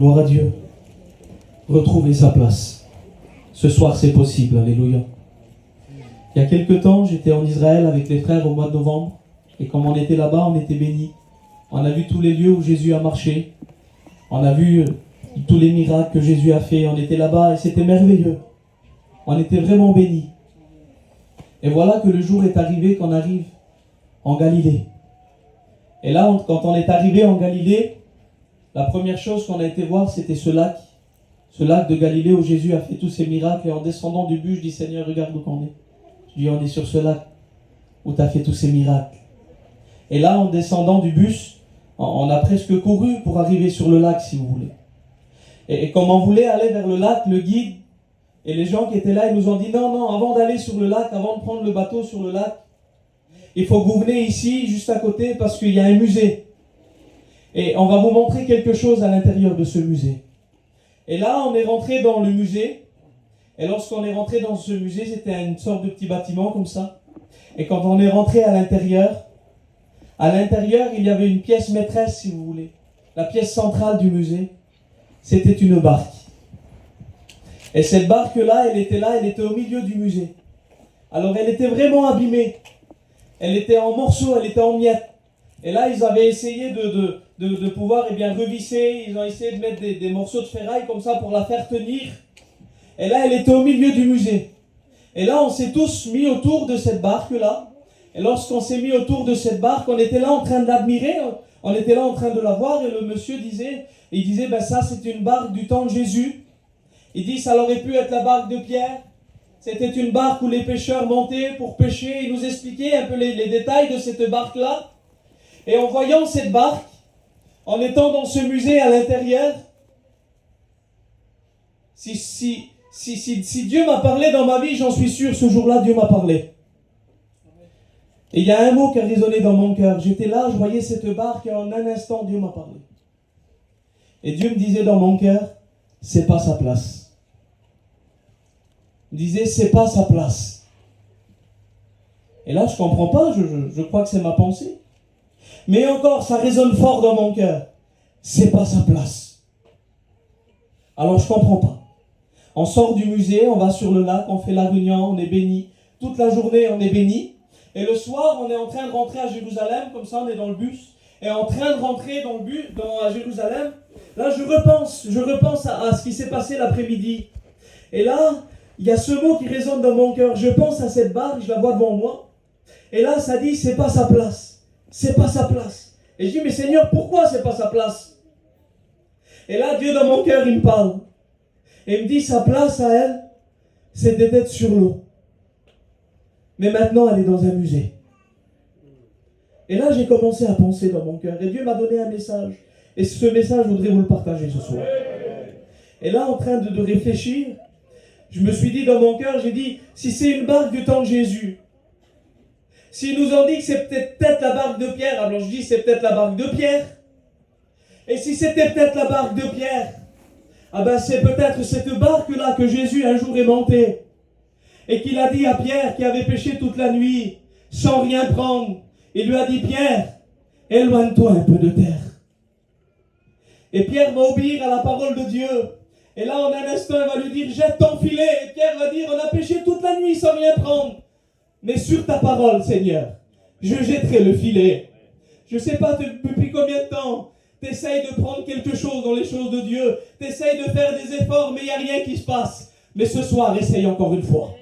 Gloire à Dieu. Retrouver sa place. Ce soir, c'est possible. Alléluia. Il y a quelque temps, j'étais en Israël avec les frères au mois de novembre. Et comme on était là-bas, on était bénis. On a vu tous les lieux où Jésus a marché. On a vu tous les miracles que Jésus a fait. On était là-bas et c'était merveilleux. On était vraiment bénis. Et voilà que le jour est arrivé qu'on arrive en Galilée. Et là, quand on est arrivé en Galilée, la première chose qu'on a été voir, c'était ce lac de Galilée où Jésus a fait tous ses miracles. Et en descendant du bus, je dis, Seigneur, regarde où on est. Je dis, on est sur ce lac où tu as fait tous ces miracles. Et là, en descendant du bus, on a presque couru pour arriver sur le lac, si vous voulez. Et comme on voulait aller vers le lac, le guide et les gens qui étaient là, ils nous ont dit, non, avant d'aller sur le lac, avant de prendre le bateau sur le lac, il faut que vous venez ici, juste à côté, parce qu'il y a un musée. Et on va vous montrer quelque chose à l'intérieur de ce musée. Et là, on est rentré dans le musée. Et lorsqu'on est rentré dans ce musée, c'était une sorte de petit bâtiment comme ça. Et quand on est rentré à l'intérieur, il y avait une pièce maîtresse, si vous voulez. La pièce centrale du musée, c'était une barque. Et cette barque-là, elle était au milieu du musée. Alors elle était vraiment abîmée. Elle était en morceaux, elle était en miettes. Et là, ils avaient essayé de pouvoir revisser. Ils ont essayé de mettre des morceaux de ferraille comme ça pour la faire tenir. Et là, elle était au milieu du musée. Et là, on s'est tous mis autour de cette barque-là. Et lorsqu'on s'est mis autour de cette barque, on était là en train de l'admirer. On était là en train de la voir. Et le monsieur disait, ça, c'est une barque du temps de Jésus. Il dit, ça aurait pu être la barque de Pierre. C'était une barque où les pêcheurs montaient pour pêcher. Il nous expliquait un peu les détails de cette barque-là. Et en voyant cette barque, en étant dans ce musée à l'intérieur, si Dieu m'a parlé dans ma vie, j'en suis sûr, ce jour-là, Dieu m'a parlé. Et il y a un mot qui a résonné dans mon cœur. J'étais là, je voyais cette barque et en un instant, Dieu m'a parlé. Et Dieu me disait dans mon cœur, c'est pas sa place. Il me disait, c'est pas sa place. Et là, je comprends pas, je crois que c'est ma pensée. Mais encore, ça résonne fort dans mon cœur. C'est pas sa place. Alors, je comprends pas. On sort du musée, on va sur le lac, on fait la réunion, on est béni. Toute la journée, on est béni. Et le soir, on est en train de rentrer à Jérusalem, comme ça, on est dans le bus. Et en train de rentrer dans le bus, à Jérusalem, là, je repense à ce qui s'est passé l'après-midi. Et là, il y a ce mot qui résonne dans mon cœur. Je pense à cette barque, je la vois devant moi. Et là, ça dit, c'est pas sa place. C'est pas sa place. Et je dis, mais Seigneur, pourquoi c'est pas sa place? Et là, Dieu dans mon cœur, il me parle. Et il me dit, sa place à elle, c'est d'être sur l'eau. Mais maintenant, elle est dans un musée. Et là, j'ai commencé à penser dans mon cœur. Et Dieu m'a donné un message. Et ce message, je voudrais vous le partager ce soir. Et là, en train de réfléchir, je me suis dit dans mon cœur, j'ai dit, si c'est une barque du temps de Jésus, s'ils nous ont dit que c'est peut-être la barque de Pierre, alors je dis c'est peut-être la barque de Pierre. Et si c'était peut-être la barque de Pierre, c'est peut-être cette barque-là que Jésus un jour est monté. Et qu'il a dit à Pierre qui avait pêché toute la nuit, sans rien prendre, il lui a dit, Pierre, éloigne-toi un peu de terre. Et Pierre va obéir à la parole de Dieu. Et là, en un instant, il va lui dire, jette ton filet. Et Pierre va dire, on a pêché toute la nuit sans rien prendre. Mais sur ta parole, Seigneur, je jetterai le filet. Je ne sais pas depuis combien de temps tu essayes de prendre quelque chose dans les choses de Dieu. Tu essayes de faire des efforts, mais il n'y a rien qui se passe. Mais ce soir, essaye encore une fois.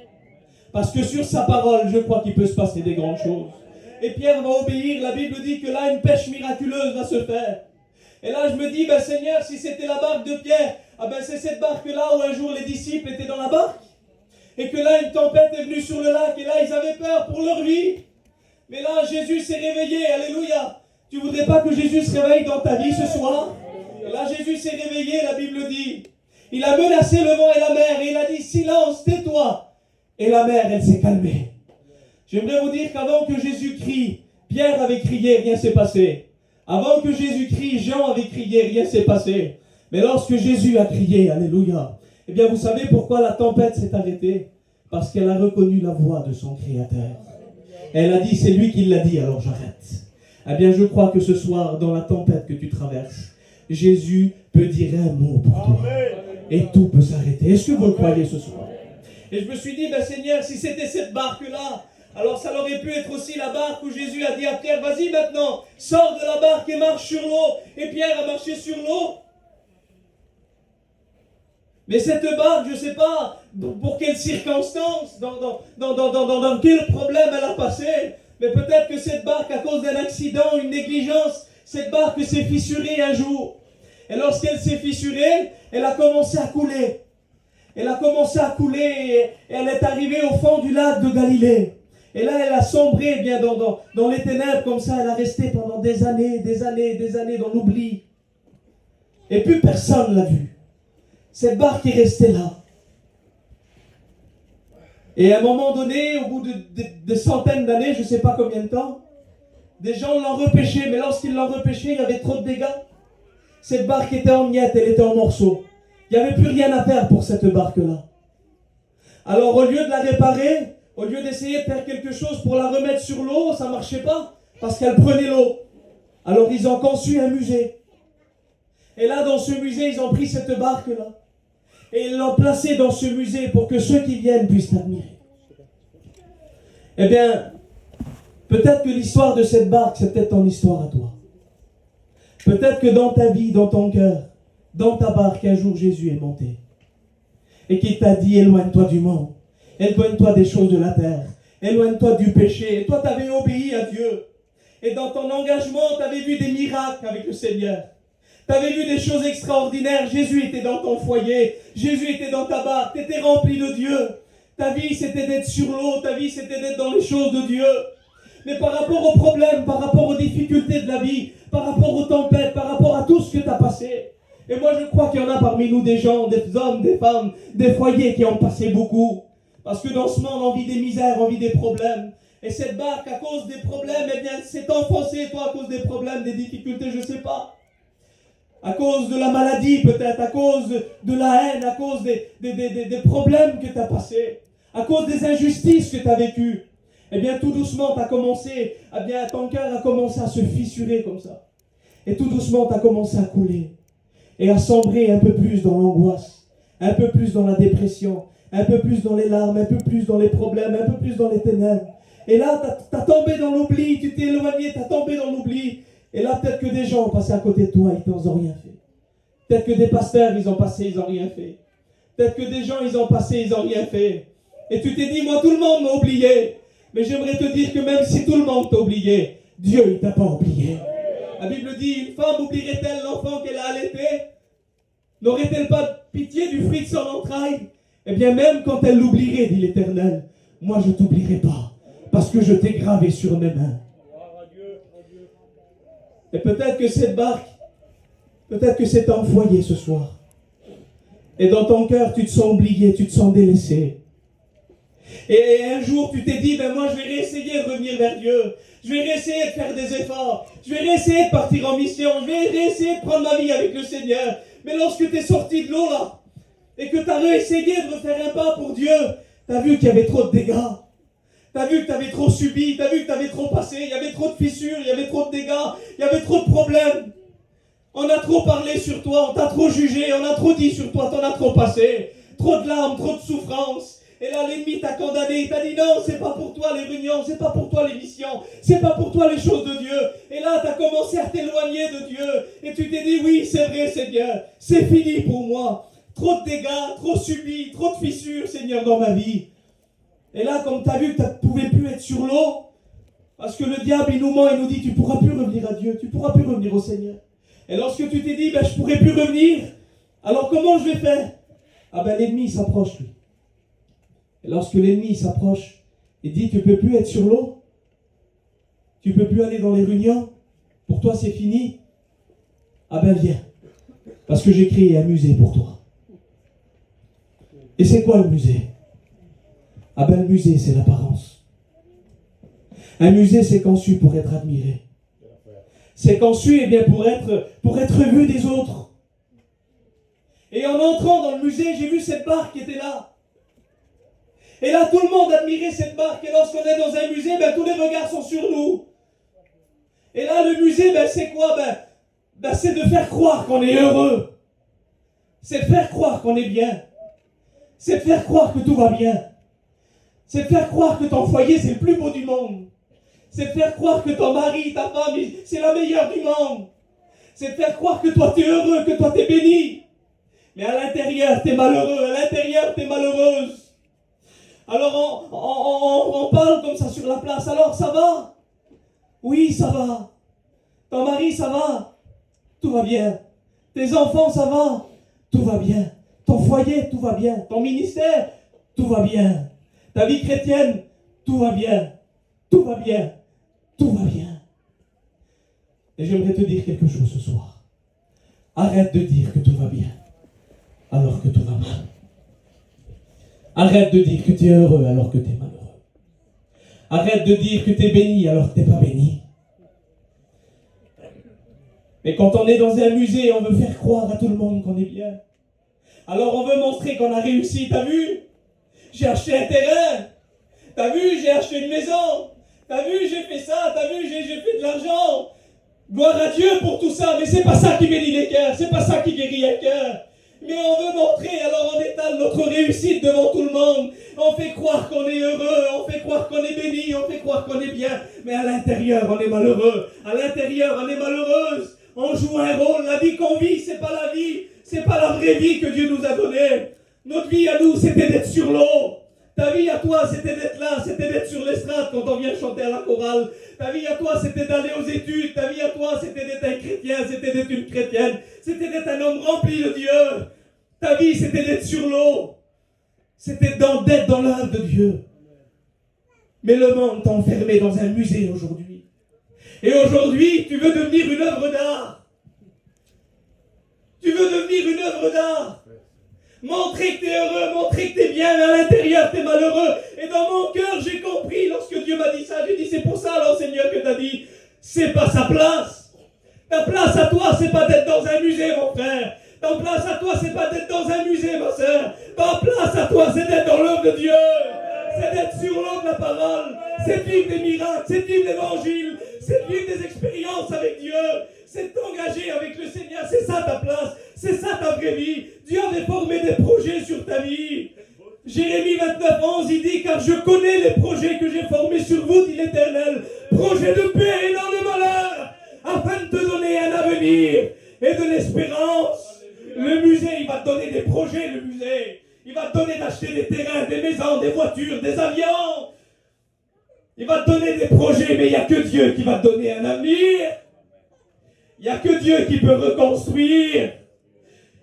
Parce que sur sa parole, je crois qu'il peut se passer des grandes choses. Et Pierre va obéir. La Bible dit que là, une pêche miraculeuse va se faire. Et là, je me dis, Seigneur, si c'était la barque de Pierre, c'est cette barque-là où un jour les disciples étaient dans la barque. Et que là, une tempête est venue sur le lac. Et là, ils avaient peur pour leur vie. Mais là, Jésus s'est réveillé. Alléluia. Tu voudrais pas que Jésus se réveille dans ta vie ce soir? Et là, Jésus s'est réveillé, la Bible dit. Il a menacé le vent et la mer. Et il a dit, silence, tais-toi. Et la mer, elle s'est calmée. J'aimerais vous dire qu'avant que Jésus crie, Pierre avait crié, rien s'est passé. Avant que Jésus crie, Jean avait crié, rien s'est passé. Mais lorsque Jésus a crié, alléluia, eh bien vous savez pourquoi la tempête s'est arrêtée? Parce qu'elle a reconnu la voix de son Créateur. Elle a dit, c'est lui qui l'a dit, alors j'arrête. Eh bien je crois que ce soir, dans la tempête que tu traverses, Jésus peut dire un mot pour toi. Et tout peut s'arrêter. Est-ce que vous le croyez ce soir? Et je me suis dit, ben Seigneur, si c'était cette barque-là, alors ça aurait pu être aussi la barque où Jésus a dit à Pierre, vas-y maintenant, sors de la barque et marche sur l'eau. Et Pierre a marché sur l'eau. Mais cette barque, je ne sais pas pour quelles circonstances, dans quel problème elle a passé, mais peut-être que cette barque, à cause d'un accident, une négligence, cette barque s'est fissurée un jour. Et lorsqu'elle s'est fissurée, elle a commencé à couler. Elle a commencé à couler et elle est arrivée au fond du lac de Galilée. Et là, elle a sombré eh bien dans les ténèbres comme ça. Elle a resté pendant des années dans l'oubli. Et plus personne ne l'a vue. Cette barque est restée là. Et à un moment donné, au bout de centaines d'années, je ne sais pas combien de temps, des gens l'ont repêché. Mais lorsqu'ils l'ont repêché, il y avait trop de dégâts. Cette barque était en miettes, elle était en morceaux. Il n'y avait plus rien à faire pour cette barque-là. Alors au lieu de la réparer, au lieu d'essayer de faire quelque chose pour la remettre sur l'eau, ça ne marchait pas, parce qu'elle prenait l'eau. Alors ils ont conçu un musée. Et là, dans ce musée, ils ont pris cette barque-là. Et ils l'ont placée dans ce musée pour que ceux qui viennent puissent l'admirer. Eh bien, peut-être que l'histoire de cette barque, c'est peut-être ton histoire à toi. Peut-être que dans ta vie, dans ton cœur, dans ta barque, un jour Jésus est monté. Et qu'il t'a dit, éloigne-toi du monde. Éloigne-toi des choses de la terre. Éloigne-toi du péché. Et toi, tu avais obéi à Dieu. Et dans ton engagement, tu avais vu des miracles avec le Seigneur. Tu avais vu des choses extraordinaires. Jésus était dans ton foyer. Jésus était dans ta barque. Tu étais rempli de Dieu. Ta vie, c'était d'être sur l'eau. Ta vie, c'était d'être dans les choses de Dieu. Mais par rapport aux problèmes, par rapport aux difficultés de la vie, par rapport aux tempêtes, par rapport à tout ce que tu as passé. Et moi, je crois qu'il y en a parmi nous des gens, des hommes, des femmes, des foyers qui ont passé beaucoup. Parce que dans ce monde, on vit des misères, on vit des problèmes. Et cette barque, à cause des problèmes, eh bien, s'est enfoncée, toi, à cause des problèmes, des difficultés, je ne sais pas. À cause de la maladie, peut-être, à cause de la haine, à cause des problèmes que tu as passés, à cause des injustices que tu as vécues. Eh bien, tout doucement, tu as commencé, eh bien, ton cœur a commencé à se fissurer comme ça. Et tout doucement, tu as commencé à couler. Et à sombrer un peu plus dans l'angoisse, un peu plus dans la dépression, un peu plus dans les larmes, un peu plus dans les problèmes, un peu plus dans les ténèbres. Et là, tu as tombé dans l'oubli, tu t'es éloigné, tu as tombé dans l'oubli. Et là, peut-être que des gens ont passé à côté de toi, ils n'ont rien fait. Peut-être que des pasteurs, ils ont passé, ils n'ont rien fait. Peut-être que des gens, ils ont passé, ils n'ont rien fait. Et tu t'es dit, moi, tout le monde m'a oublié. Mais j'aimerais te dire que même si tout le monde t'a oublié, Dieu, il ne t'a pas oublié. La Bible dit, une femme oublierait-elle l'enfant qu'elle a allaité? N'aurait-elle pas pitié du fruit de son entraille? Eh bien, même quand elle l'oublierait, dit l'Éternel, moi je ne t'oublierai pas, parce que je t'ai gravé sur mes mains. Et peut-être que cette barque, peut-être que c'est un foyer ce soir. Et dans ton cœur, tu te sens oublié, tu te sens délaissé. Et un jour, tu t'es dit, ben moi je vais réessayer de revenir vers Dieu. Je vais réessayer de faire des efforts. Je vais réessayer de partir en mission. Je vais réessayer de prendre ma vie avec le Seigneur. Mais lorsque tu es sorti de l'eau là, et que tu as réessayé de refaire un pas pour Dieu, tu as vu qu'il y avait trop de dégâts. Tu as vu que tu avais trop subi, tu as vu que tu avais trop passé, il y avait trop de fissures, il y avait trop de dégâts, il y avait trop de problèmes. On a trop parlé sur toi, on t'a trop jugé, on a trop dit sur toi, t'en as trop passé. Trop de larmes, trop de souffrances. Et là, l'ennemi t'a condamné, il t'a dit non, c'est pas pour toi les réunions, c'est pas pour toi les missions, c'est pas pour toi les choses de Dieu. Et là, t'as commencé à t'éloigner de Dieu. Et tu t'es dit, oui, c'est vrai, Seigneur, c'est fini pour moi. Trop de dégâts, trop subi, trop de fissures, Seigneur, dans ma vie. Et là, comme t'as vu que tu ne pouvais plus être sur l'eau, parce que le diable, il nous ment, il nous dit, tu ne pourras plus revenir à Dieu, tu ne pourras plus revenir au Seigneur. Et lorsque tu t'es dit, ben, je ne pourrai plus revenir, alors comment je vais faire? Ah ben, l'ennemi, il s'approche, lui. Et lorsque l'ennemi s'approche et dit, tu ne peux plus être sur l'eau, tu ne peux plus aller dans les réunions, pour toi c'est fini, ah ben viens, parce que j'ai créé un musée pour toi. Et c'est quoi le musée? Ah ben le musée c'est l'apparence. Un musée c'est conçu pour être admiré. C'est conçu eh bien, pour être vu des autres. Et en entrant dans le musée, j'ai vu cette barque qui était là. Et là, tout le monde admirait cette barque. Et lorsqu'on est dans un musée, ben, tous les regards sont sur nous. Et là, le musée, ben, c'est quoi? Ben, c'est de faire croire qu'on est heureux. C'est de faire croire qu'on est bien. C'est de faire croire que tout va bien. C'est de faire croire que ton foyer, c'est le plus beau du monde. C'est de faire croire que ton mari, ta femme, c'est la meilleure du monde. C'est de faire croire que toi, tu es heureux, que toi, tu es béni. Mais à l'intérieur, tu es malheureux. À l'intérieur, tu es malheureuse. Alors, on parle comme ça sur la place. Alors, ça va? Oui, ça va. Ton mari, ça va? Tout va bien. Tes enfants, ça va? Tout va bien. Ton foyer, tout va bien. Ton ministère, tout va bien. Ta vie chrétienne, tout va bien. Tout va bien. Tout va bien. Et j'aimerais te dire quelque chose ce soir. Arrête de dire que tout va bien, alors que tout va mal. Arrête de dire que tu es heureux, alors que tu es malheureux. Arrête de dire que tu es béni, alors que tu n'es pas béni. Mais quand on est dans un musée, on veut faire croire à tout le monde qu'on est bien. Alors on veut montrer qu'on a réussi. T'as vu? J'ai acheté un terrain. T'as vu? J'ai acheté une maison. T'as vu? J'ai fait ça. T'as vu? J'ai fait de l'argent. Gloire à Dieu pour tout ça. Mais c'est pas ça qui bénit les cœurs. C'est pas ça qui guérit un cœur. Mais on veut montrer, alors on étale notre réussite devant tout le monde. On fait croire qu'on est heureux, on fait croire qu'on est béni, on fait croire qu'on est bien. Mais à l'intérieur, on est malheureux. À l'intérieur, on est malheureuse. On joue un rôle. La vie qu'on vit, c'est pas la vie. C'est pas la vraie vie que Dieu nous a donnée. Notre vie à nous, c'était d'être sur l'eau. Ta vie à toi, c'était d'être là, c'était d'être sur l'estrade quand on vient chanter à la chorale. Ta vie à toi, c'était d'aller aux études. Ta vie à toi, c'était d'être un chrétien, c'était d'être une chrétienne. C'était d'être un homme rempli de Dieu. Ta vie, c'était d'être sur l'eau. C'était d'être dans l'œuvre de Dieu. Mais le monde t'a enfermé dans un musée aujourd'hui. Et aujourd'hui, tu veux devenir une œuvre d'art. Tu veux devenir une œuvre d'art. Montrer que tu es heureux, montrer que tu es bien, mais à l'intérieur, tu es malheureux. Et dans mon cœur, j'ai compris, lorsque Dieu m'a dit ça, j'ai dit, c'est pour ça, alors Seigneur, que tu as dit, c'est pas sa place. Ta place à toi, c'est pas d'être dans un musée, mon frère. Ta place à toi, c'est pas d'être dans un musée, ma soeur. Ta place à toi, c'est d'être dans l'œuvre de Dieu. C'est d'être sur l'eau de la parole. C'est de vivre des miracles, c'est de vivre l'évangile. C'est de vivre des expériences avec Dieu. C'est de t'engager avec le Seigneur. C'est ça ta place. C'est ça ta vraie vie. Dieu avait formé des projets sur ta vie. Jérémie 29, 11, il dit, car je connais les projets que j'ai formés sur vous, dit l'Éternel. Projets de paix et non de malheur, afin de te donner un avenir et de l'espérance. Le musée, il va te donner des projets, le musée. Il va te donner d'acheter des terrains, des maisons, des voitures, des avions. Il va te donner des projets, mais il n'y a que Dieu qui va te donner un avenir. Il n'y a que Dieu qui peut reconstruire.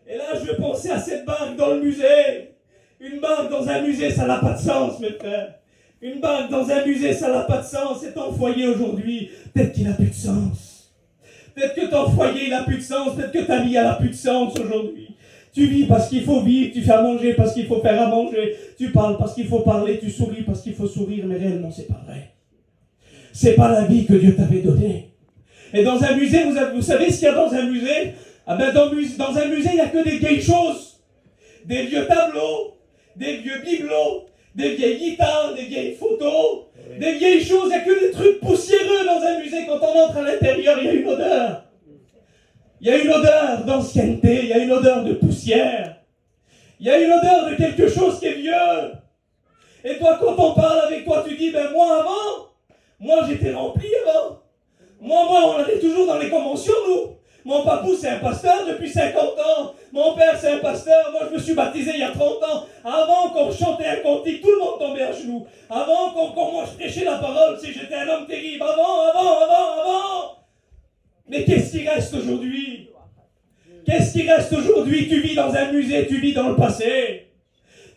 Et là, je pensais à cette barque dans le musée. Une barque dans un musée, ça n'a pas de sens, mes frères. Une barque dans un musée, ça n'a pas de sens. Et ton foyer aujourd'hui, peut-être qu'il n'a plus de sens. Peut-être que ton foyer, il n'a plus de sens. Peut-être que ta vie, elle n'a plus de sens aujourd'hui. Tu vis parce qu'il faut vivre, tu fais à manger parce qu'il faut faire à manger, tu parles parce qu'il faut parler, tu souris parce qu'il faut sourire, mais réellement, c'est pas vrai. C'est pas la vie que Dieu t'avait donnée. Et dans un musée, vous savez ce qu'il y a dans un musée? Ah ben dans un musée, il n'y a que des vieilles choses. Des vieux tableaux, des vieux bibelots, des vieilles guitares, des vieilles photos, des vieilles choses. Il n'y a que des trucs poussiéreux dans un musée. Quand on entre à l'intérieur, il y a une odeur. Il y a une odeur d'ancienneté, il y a une odeur de poussière. Il y a une odeur de quelque chose qui est vieux. Et toi, quand on parle avec toi, tu dis, ben moi j'étais rempli avant. Moi, on allait toujours dans les conventions, nous. Mon papou, c'est un pasteur depuis 50 ans. Mon père, c'est un pasteur. Moi, je me suis baptisé il y a 30 ans. Avant qu'on chantait un cantique, tout le monde tombait à genoux. Avant qu'on moi, je prêchais la parole, si j'étais un homme terrible. Avant. Mais qu'est-ce qui reste aujourd'hui? Qu'est-ce qui reste aujourd'hui? Tu vis dans un musée, tu vis dans le passé.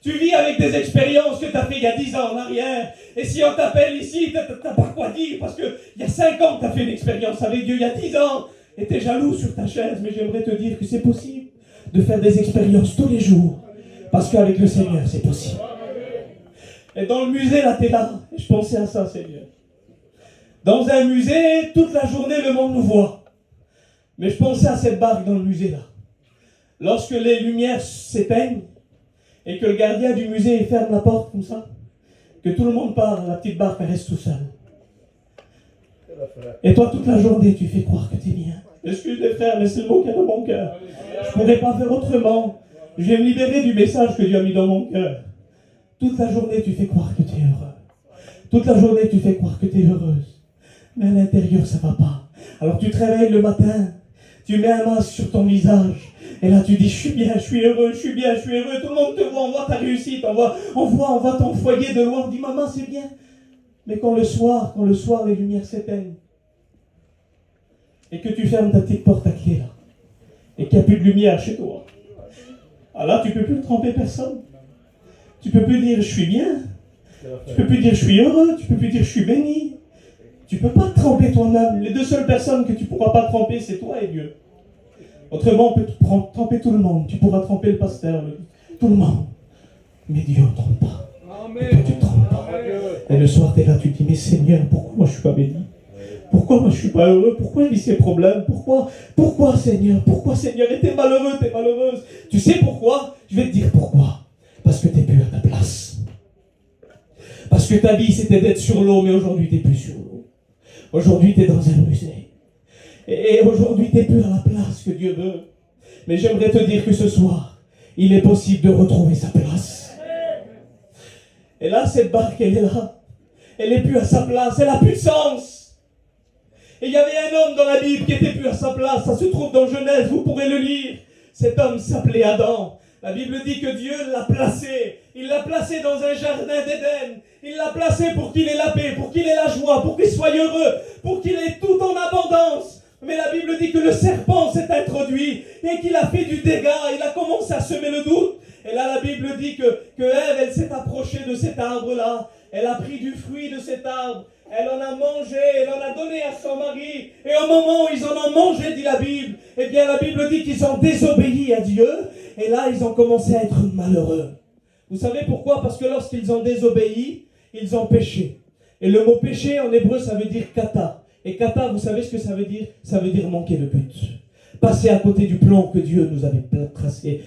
Tu vis avec des expériences que tu as fait il y a 10 ans en arrière. Et si on t'appelle ici, tu n'as pas quoi dire. Parce qu'il y a 5 ans que tu as fait une expérience avec Dieu. Il y a 10 ans. Et tu es jaloux sur ta chaise. Mais j'aimerais te dire que c'est possible de faire des expériences tous les jours. Parce qu'avec le Seigneur, c'est possible. Et dans le musée, là, tu es là. Et je pensais à ça, Seigneur. Dans un musée, toute la journée, le monde nous voit. Mais je pensais à cette barque dans le musée, là. Lorsque les lumières s'éteignent, et que le gardien du musée ferme la porte comme ça, que tout le monde part, la petite barque elle reste tout seule. Et toi, toute la journée, tu fais croire que tu es bien. Excuse les frères, mais c'est le mot qu'il y a dans mon cœur. Je ne pourrais pas faire autrement. Je vais me libérer du message que Dieu a mis dans mon cœur. Toute la journée, tu fais croire que tu es heureux. Toute la journée, tu fais croire que tu es heureuse. Mais à l'intérieur, ça ne va pas. Alors tu te réveilles le matin, tu mets un masque sur ton visage, et là tu dis, je suis bien, je suis heureux, je suis bien, je suis heureux. Tout le monde te voit, on voit ta réussite, on voit ton foyer de loin, on dit, maman, c'est bien. Mais quand le soir, les lumières s'éteignent, et que tu fermes ta petite porte à clé là, et qu'il n'y a plus de lumière chez toi, alors là, tu ne peux plus tromper personne. Tu ne peux plus dire, je suis bien. Tu ne peux plus dire, je suis heureux. Tu ne peux plus dire, je suis béni. Tu ne peux pas te tromper toi-même. Les deux seules personnes que tu ne pourras pas tromper, c'est toi et Dieu. Autrement, on peut tromper tout le monde. Tu pourras tromper le pasteur, tout le monde. Mais Dieu ne trompe pas. Et toi, tu ne trompes pas. Et le soir, tu es là, tu te dis, mais Seigneur, pourquoi moi je ne suis pas béni? Pourquoi moi je ne suis pas heureux? Pourquoi je vis ces problèmes? Pourquoi Seigneur? Pourquoi Seigneur? Et t'es malheureux, t'es malheureuse. Tu sais pourquoi? Je vais te dire pourquoi. Parce que t'es plus à ta place. Parce que ta vie c'était d'être sur l'eau, mais aujourd'hui t'es plus sur l'eau. Aujourd'hui t'es dans un musée. Et aujourd'hui t'es plus à la place que Dieu veut. Mais j'aimerais te dire que ce soir, il est possible de retrouver sa place. Et là, cette barque, elle est là. Elle n'est plus à sa place, elle n'a plus de sens. Et il y avait un homme dans la Bible qui n'était plus à sa place. Ça se trouve dans Genèse, vous pourrez le lire. Cet homme s'appelait Adam. La Bible dit que Dieu l'a placé. Il l'a placé dans un jardin d'Éden. Il l'a placé pour qu'il ait la paix, pour qu'il ait la joie, pour qu'il soit heureux, pour qu'il ait tout en abondance. Mais la Bible dit que le serpent s'est introduit et qu'il a fait du dégât. Il a commencé à semer le doute. Et là, la Bible dit que Ève, elle s'est approchée de cet arbre-là. Elle a pris du fruit de cet arbre. Elle en a mangé, elle en a donné à son mari. Et au moment où ils en ont mangé, dit la Bible, eh bien la Bible dit qu'ils ont désobéi à Dieu. Et là, ils ont commencé à être malheureux. Vous savez pourquoi? Parce que lorsqu'ils ont désobéi, ils ont péché. Et le mot péché en hébreu, ça veut dire kata. Et kata, vous savez ce que ça veut dire? Ça veut dire manquer le but. Passer à côté du plan que Dieu nous avait tracé.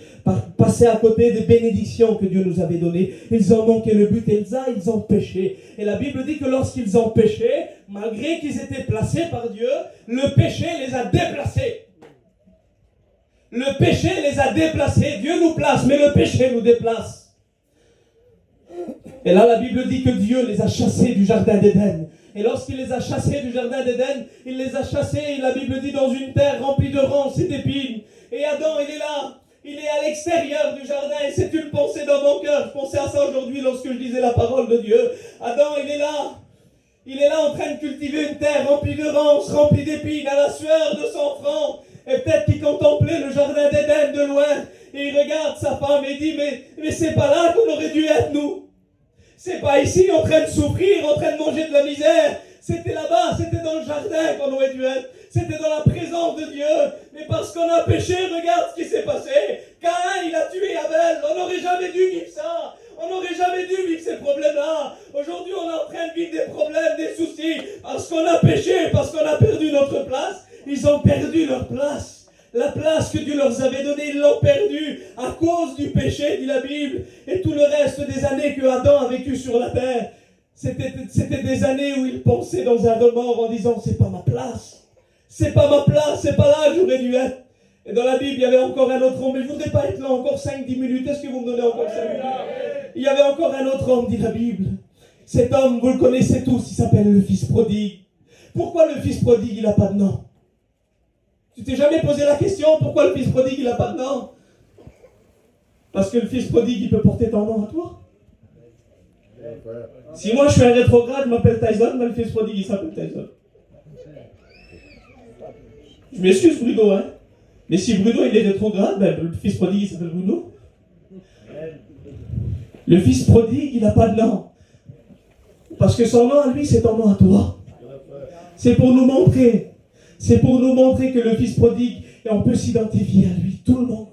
Passer à côté des bénédictions que Dieu nous avait données. Ils ont manqué le but et ils ont péché. Et la Bible dit que lorsqu'ils ont péché, malgré qu'ils étaient placés par Dieu, le péché les a déplacés. Le péché les a déplacés. Dieu nous place, mais le péché nous déplace. Et là, la Bible dit que Dieu les a chassés du jardin d'Éden. Et lorsqu'il les a chassés du jardin d'Éden, il les a chassés, la Bible dit, dans une terre remplie de ronces et d'épines. Et Adam, il est là. Il est à l'extérieur du jardin. Et c'est une pensée dans mon cœur. Je pensais à ça aujourd'hui lorsque je lisais la parole de Dieu. Adam, il est là. Il est là en train de cultiver une terre remplie de ronces, remplie d'épines, à la sueur de son front. Et peut-être qu'il contemplait le jardin d'Éden de loin. Et il regarde sa femme et dit, mais c'est pas là qu'on aurait dû être, nous. C'est pas ici en train de souffrir, en train de manger de la misère. C'était là-bas, c'était dans le jardin qu'on aurait dû être. C'était dans la présence de Dieu. Mais parce qu'on a péché, regarde ce qui s'est passé. Caïn, il a tué Abel. On n'aurait jamais dû vivre ça. On n'aurait jamais dû vivre ces problèmes-là. Aujourd'hui, on est en train de vivre des problèmes, des soucis. Parce qu'on a péché, parce qu'on a perdu notre place. Ils ont perdu leur place. La place que Dieu leur avait donnée, ils l'ont perdue à cause du péché, dit la Bible. Et tout le reste des années que Adam a vécu sur la terre, c'était des années où il pensait dans un remords en disant, c'est pas ma place. C'est pas ma place, c'est pas là que j'aurais dû être. Et dans la Bible, il y avait encore un autre homme, mais je ne voudrais pas être là encore 5-10 minutes. Est-ce que vous me donnez encore 5 minutes? Il y avait encore un autre homme, dit la Bible. Cet homme, vous le connaissez tous, il s'appelle le fils prodigue. Pourquoi le fils prodigue, il n'a pas de nom? Tu t'es jamais posé la question pourquoi le fils prodigue il n'a pas de nom? Parce que le fils prodigue il peut porter ton nom à toi. Si moi je suis un rétrograde, je m'appelle Tyson, mais le fils prodigue il s'appelle Tyson. Je m'excuse Bruno, hein. Mais si Bruno il est rétrograde, ben, le fils prodigue il s'appelle Bruno. Le fils prodigue il n'a pas de nom. Parce que son nom à lui c'est ton nom à toi. C'est pour nous montrer. C'est pour nous montrer que le fils prodigue, et on peut s'identifier à lui, tout le monde.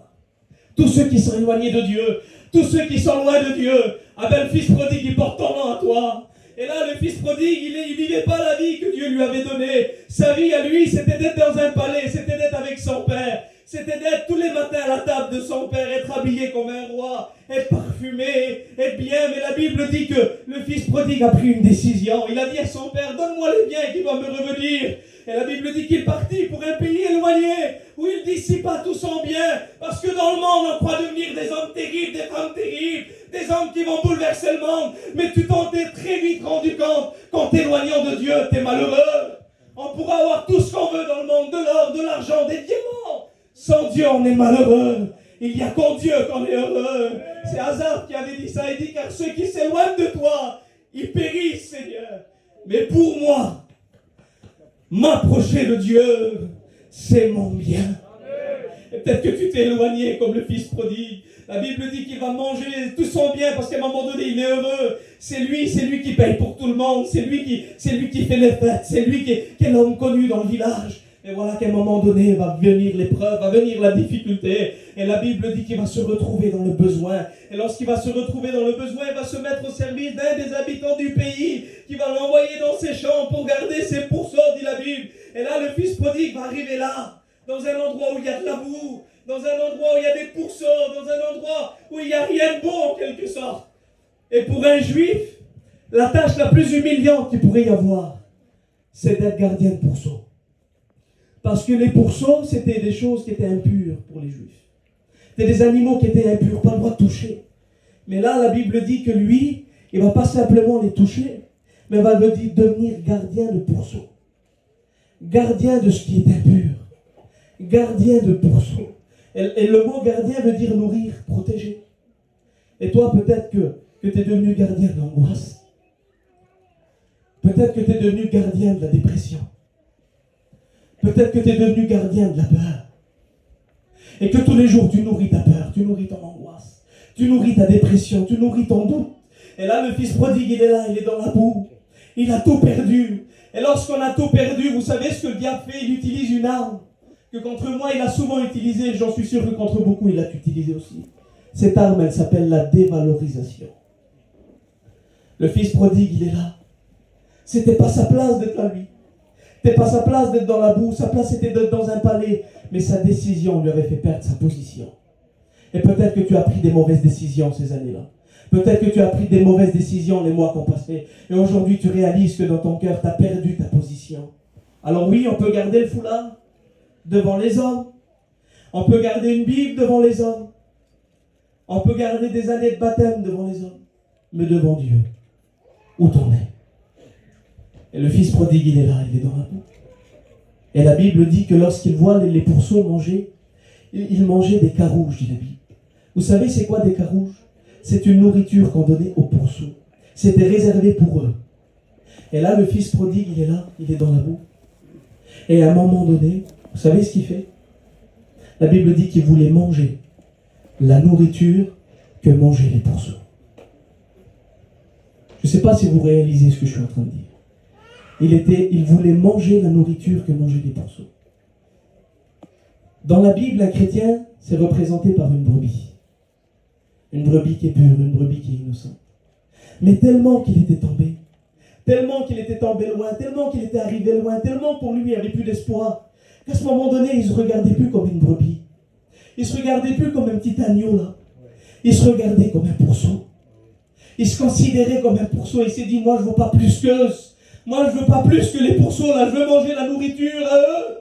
Tous ceux qui sont éloignés de Dieu, tous ceux qui sont loin de Dieu. Ah ben le fils prodigue, il porte ton nom à toi. Et là, le fils prodigue, il vivait pas la vie que Dieu lui avait donnée. Sa vie à lui, c'était d'être dans un palais, c'était d'être avec son père. C'était d'être tous les matins à la table de son père, être habillé comme un roi, être parfumé, être bien. Mais la Bible dit que le fils prodigue a pris une décision. Il a dit à son père, donne-moi les biens qui doivent me revenir. Et la Bible dit qu'il partit pour un pays éloigné, où il dissipa tout son bien. Parce que dans le monde, on croit devenir des hommes terribles, des femmes terribles, des hommes qui vont bouleverser le monde. Mais tu t'en es très vite rendu compte qu'en t'éloignant de Dieu, t'es malheureux. On pourra avoir tout ce qu'on veut dans le monde, de l'or, de l'argent, des diamants. Sans Dieu, on est malheureux. Il n'y a qu'en Dieu qu'on est heureux. C'est Hazard qui avait dit ça. Il dit, car ceux qui s'éloignent de toi, ils périssent, Seigneur. Mais pour moi, m'approcher de Dieu, c'est mon bien. Et peut-être que tu t'es éloigné comme le fils prodigue. La Bible dit qu'il va manger tout son bien parce qu'à un moment donné, il est heureux. C'est lui qui paye pour tout le monde. C'est lui qui fait les fêtes. C'est lui qui est l'homme connu dans le village. Et voilà qu'à un moment donné va venir l'épreuve, va venir la difficulté. Et la Bible dit qu'il va se retrouver dans le besoin. Et lorsqu'il va se retrouver dans le besoin, il va se mettre au service d'un des habitants du pays qui va l'envoyer dans ses champs pour garder ses pourceaux, dit la Bible. Et là, le fils prodigue va arriver là, dans un endroit où il y a de la boue, dans un endroit où il y a des pourceaux, dans un endroit où il n'y a rien de bon en quelque sorte. Et pour un juif, la tâche la plus humiliante qu'il pourrait y avoir, c'est d'être gardien de pourceaux. Parce que les pourceaux, c'était des choses qui étaient impures pour les Juifs. C'était des animaux qui étaient impurs, pas le droit de toucher. Mais là, la Bible dit que lui, il ne va pas simplement les toucher, mais va devenir gardien de pourceaux. Gardien de ce qui est impur. Gardien de pourceaux. Et le mot gardien veut dire nourrir, protéger. Et toi, peut-être que tu es devenu gardien de l'angoisse. Peut-être que tu es devenu gardien de la dépression. Peut-être que tu es devenu gardien de la peur. Et que tous les jours, tu nourris ta peur, tu nourris ton angoisse, tu nourris ta dépression, tu nourris ton doute. Et là, le fils prodigue, il est là, il est dans la boue. Il a tout perdu. Et lorsqu'on a tout perdu, vous savez ce que le diable fait? Il utilise une arme que contre moi, il a souvent utilisée. J'en suis sûr que contre beaucoup, il l'a utilisée aussi. Cette arme, elle s'appelle la dévalorisation. Le fils prodigue, il est là. C'était pas sa place d'être là, lui. C'était pas sa place d'être dans la boue, sa place était d'être dans un palais, mais sa décision lui avait fait perdre sa position. Et peut-être que tu as pris des mauvaises décisions ces années-là. Peut-être que tu as pris des mauvaises décisions les mois qui ont passé. Et aujourd'hui, tu réalises que dans ton cœur, tu as perdu ta position. Alors oui, on peut garder le foulard devant les hommes. On peut garder une Bible devant les hommes. On peut garder des années de baptême devant les hommes. Mais devant Dieu, où t'en es? Et le fils prodigue, il est là, il est dans la boue. Et la Bible dit que lorsqu'il voit les pourceaux manger, il mangeait des carouges, dit la Bible. Vous savez c'est quoi des carouges? C'est une nourriture qu'on donnait aux pourceaux. C'était réservé pour eux. Et là, le fils prodigue, il est là, il est dans la boue. Et à un moment donné, vous savez ce qu'il fait? La Bible dit qu'il voulait manger la nourriture que mangeaient les pourceaux. Je ne sais pas si vous réalisez ce que je suis en train de dire. Il voulait manger la nourriture que mangeaient les pourceaux. Dans la Bible, un chrétien, c'est représenté par une brebis. Une brebis qui est pure, une brebis qui est innocente. Mais tellement qu'il était tombé loin, tellement qu'il était arrivé loin, tellement pour lui il n'y avait plus d'espoir, qu'à ce moment donné, il ne se regardait plus comme une brebis. Il ne se regardait plus comme un petit agneau là. Il se regardait comme un pourceau. Il se considérait comme un pourceau. Il s'est dit, moi je ne veux pas plus qu'eux. Moi je ne veux pas plus que les pourceaux là. Je veux manger la nourriture à eux.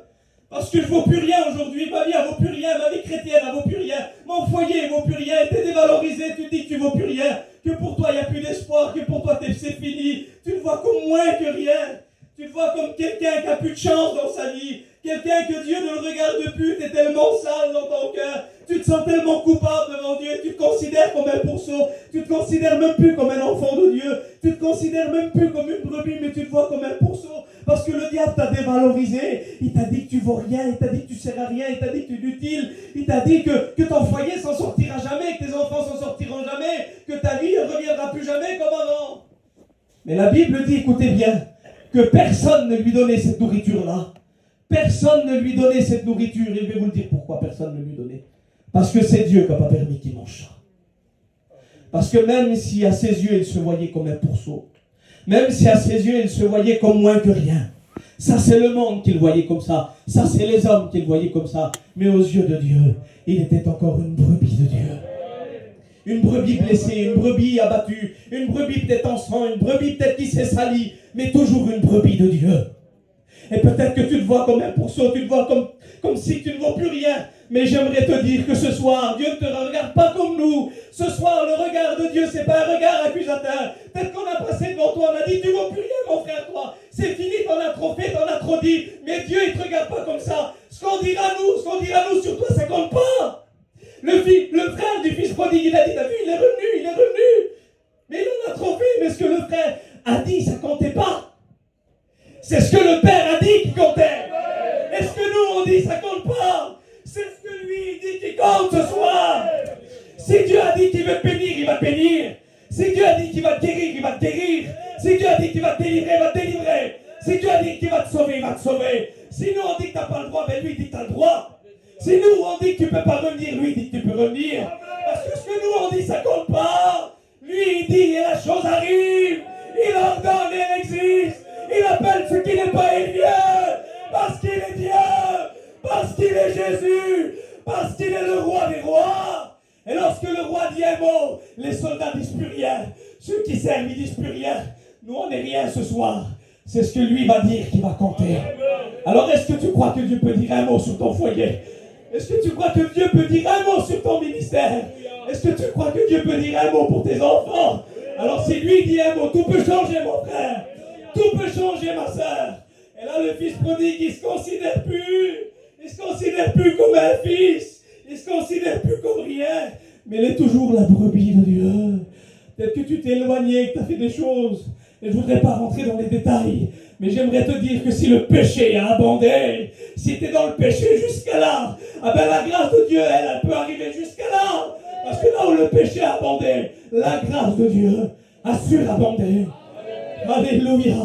Parce que je ne vaux plus rien aujourd'hui. Ma vie ne vaut plus rien. Ma vie chrétienne ne vaut plus rien. Mon foyer ne vaut plus rien. Tu es dévalorisé. Tu te dis que tu ne vaux plus rien. Que pour toi il n'y a plus d'espoir. Que pour toi c'est fini. Tu te vois comme moins que rien. Tu te vois comme quelqu'un qui n'a plus de chance dans sa vie. Quelqu'un que Dieu ne le regarde plus. Tu es tellement sale dans ton cœur. Tu te sens tellement coupable devant Dieu. Tu te considères comme un pourceau. Tu te considères même plus comme un enfant de Dieu. Tu te considères même plus comme une brebis, mais tu te vois comme un pourceau. Parce que le diable t'a dévalorisé. Il t'a dit que tu vaux rien. Il t'a dit que tu sers à rien. Il t'a dit que tu es inutile. Il t'a dit que ton foyer s'en sortira jamais. Que tes enfants s'en sortiront jamais. Que ta vie ne reviendra plus jamais comme avant. Mais la Bible dit, écoutez bien, que personne ne lui donnait cette nourriture-là. Personne ne lui donnait cette nourriture. Et je vais vous le dire pourquoi personne ne lui donnait. Parce que c'est Dieu qui n'a pas permis qu'il mange ça. Parce que même si à ses yeux il se voyait comme un pourceau, même si à ses yeux il se voyait comme moins que rien, Ça, c'est le monde qui le voyait comme ça. Ça, c'est les hommes qui le voyaient comme ça. Mais aux yeux de Dieu, il était encore une brebis de Dieu. Une brebis blessée, une brebis abattue, une brebis peut-être en sang, une brebis peut-être qui s'est salie, mais toujours une brebis de Dieu. Et peut-être que tu te vois comme un pourceau, tu te vois comme si tu ne vaux plus rien. Mais j'aimerais te dire que ce soir, Dieu ne te regarde pas comme nous. Ce soir, le regard de Dieu, c'est pas un regard accusateur. Peut-être qu'on a passé devant toi, on a dit, tu ne vaux plus rien, mon frère, toi. C'est fini, t'en as trop fait, t'en as trop dit. Mais Dieu, il ne te regarde pas comme ça. Ce qu'on dira nous sur toi, ça compte pas. Le frère du fils prodigue, il a dit, t'as vu, il est revenu. Mais il en a trop fait, mais ce que le frère a dit, ça comptait pas. C'est ce que le père a dit qui comptait. Est-ce que nous, on dit, ça compte pas? C'est ce que lui dit qui compte ce soir. Si Dieu a dit qu'il veut te bénir, il va te bénir. Si Dieu a dit qu'il va te guérir, il va te guérir. Si Dieu a dit qu'il va te délivrer, il va te délivrer. Si Dieu a dit qu'il va te sauver, il va te sauver. Si nous on dit que tu n'as pas le droit, ben lui il dit que tu as le droit. Si nous on dit que tu ne peux pas revenir, lui il dit que tu peux revenir. Parce que ce que nous on dit, ça compte pas. Lui il dit et la chose arrive. Il ordonne et elle existe. Il appelle ce qui n'est pas Dieu. Parce qu'il est Dieu. Parce qu'il est Jésus. Parce qu'il est le roi des rois. Et lorsque le roi dit un mot, les soldats disent plus rien. Ceux qui servent, ils disent plus rien. Nous, on n'est rien ce soir. C'est ce que lui va dire qui va compter. Alors, est-ce que tu crois que Dieu peut dire un mot sur ton foyer? Est-ce que tu crois que Dieu peut dire un mot sur ton ministère? Est-ce que tu crois que Dieu peut dire un mot pour tes enfants? Alors, si lui dit un mot, tout peut changer, mon frère. Tout peut changer, ma soeur. Et là, le fils prodigue, il ne se considère plus. Il ne se considère plus comme un fils. Il ne se considère plus comme rien. Mais il est toujours la brebis de Dieu. Peut-être que tu t'es éloigné, que tu as fait des choses. Et je ne voudrais pas rentrer dans les détails. Mais j'aimerais te dire que si le péché a abondé, si tu es dans le péché jusqu'à là, ah ben la grâce de Dieu, elle peut arriver jusqu'à là. Parce que là où le péché a abondé, la grâce de Dieu a surabondé. Alléluia.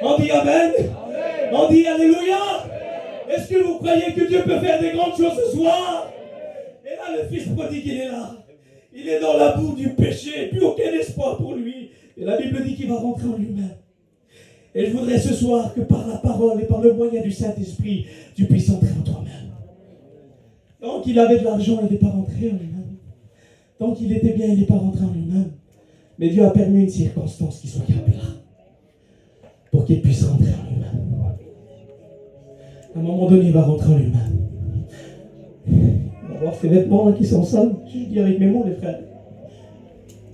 On dit Amen. On dit Alléluia. Est-ce que vous croyez que Dieu peut faire des grandes choses ce soir? Et là, le fils prodigue, il est là. Il est dans la boue du péché. Plus aucun espoir pour lui. Et la Bible dit qu'il va rentrer en lui-même. Et je voudrais ce soir que par la parole et par le moyen du Saint-Esprit, tu puisses entrer en toi-même. Tant qu'il avait de l'argent, il n'est pas rentré en lui-même. Tant qu'il était bien, il n'est pas rentré en lui-même. Mais Dieu a permis une circonstance qui soit là. Pour qu'il puisse rentrer en lui-même. À un moment donné, il va rentrer en lui-même. Il va voir ses vêtements là, qui sont sales. Je dis avec mes mots, les frères.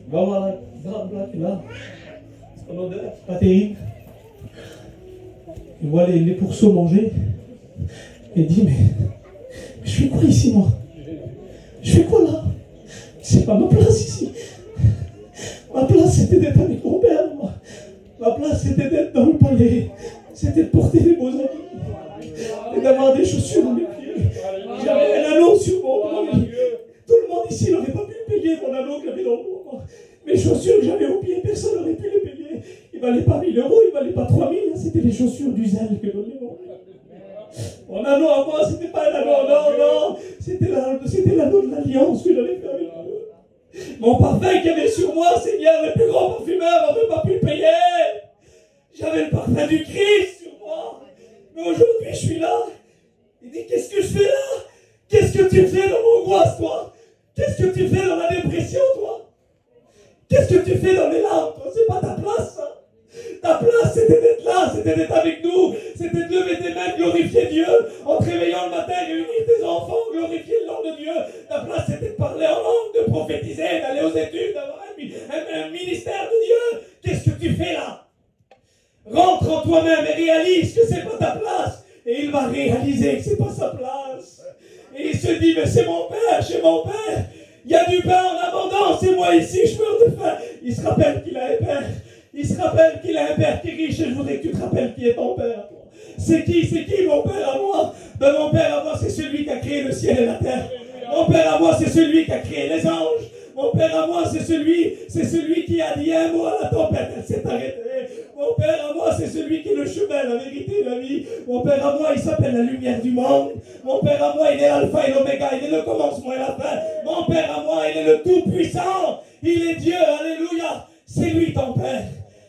Il va voir la grappe là qui est là. Son odeur, c'est pas terrible. Il voit les pourceaux manger. Et il dit, mais je fais quoi ici, moi? Je fais quoi là? C'est pas ma place ici. Ma place, c'était d'être avec mon père, moi. Ma place, c'était d'être dans le palais. C'était de porter des beaux habits. Et d'avoir des chaussures dans mes pieds. J'avais un anneau sur mon bras. Tout le monde ici n'aurait pas pu payer mon anneau que j'avais dans mon bras. Mes chaussures que j'avais au pied, personne n'aurait pu les payer. Ils ne valaient pas 1 000 euros, ils ne valaient pas 3 000. C'était les chaussures du zèle que donnait mon père. Mon anneau à moi, c'était pas un anneau, non. C'était l'anneau de l'alliance que j'avais fait avec Dieu. Mon parfum qu'il y avait sur moi, Seigneur, le plus grand parfumeur n'aurait pas pu le payer. J'avais le parfum du Christ sur moi. Mais aujourd'hui, je suis là. Il dit, qu'est-ce que je fais là? Qu'est-ce que tu fais dans l'angoisse, toi? Qu'est-ce que tu fais dans la dépression, toi? Qu'est-ce que tu fais dans les larmes, toi? C'est pas ta place, ça. Ta place, c'était d'être là, c'était d'être avec nous, c'était de lever tes mains, glorifier Dieu, en te réveillant le matin, réunir tes enfants, glorifier le nom de Dieu. Ta place, c'était de parler en langue, de prophétiser, d'aller aux études, d'avoir un ministère de Dieu. Qu'est-ce que tu fais là? Rentre en toi-même et réalise que c'est pas ta place. Et il va réaliser que c'est pas sa place. Et il se dit, mais c'est mon père, chez mon père, il y a du pain en abondance, et moi ici, je meurs de faim. Il se rappelle qu'il a un père. Il se rappelle qu'il a un père qui est riche, et je voudrais que tu te rappelles qui est ton père. C'est qui mon père à moi? Ben, mon père à moi, c'est celui qui a créé le ciel et la terre. Mon père à moi, c'est celui qui a créé les anges. Mon père à moi, c'est celui qui a dit un mot à la tempête, elle s'est arrêtée. Mon père à moi, c'est celui qui est le chemin, la vérité et la vie. Mon père à moi, il s'appelle la lumière du monde. Mon père à moi, il est l'alpha et l'oméga, il est le commencement et la fin. Mon père à moi, il est le tout-puissant. Il est Dieu, alléluia. C'est lui ton père.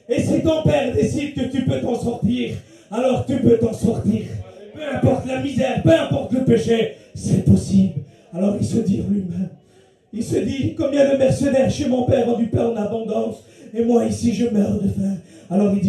Et si ton père décide que tu peux t'en sortir, alors tu peux t'en sortir. Peu importe la misère, peu importe le péché, c'est possible. Alors il se dit lui-même, il se dit, combien de mercenaires chez mon père ont du pain en abondance, et moi ici je meurs de faim. Alors il dit,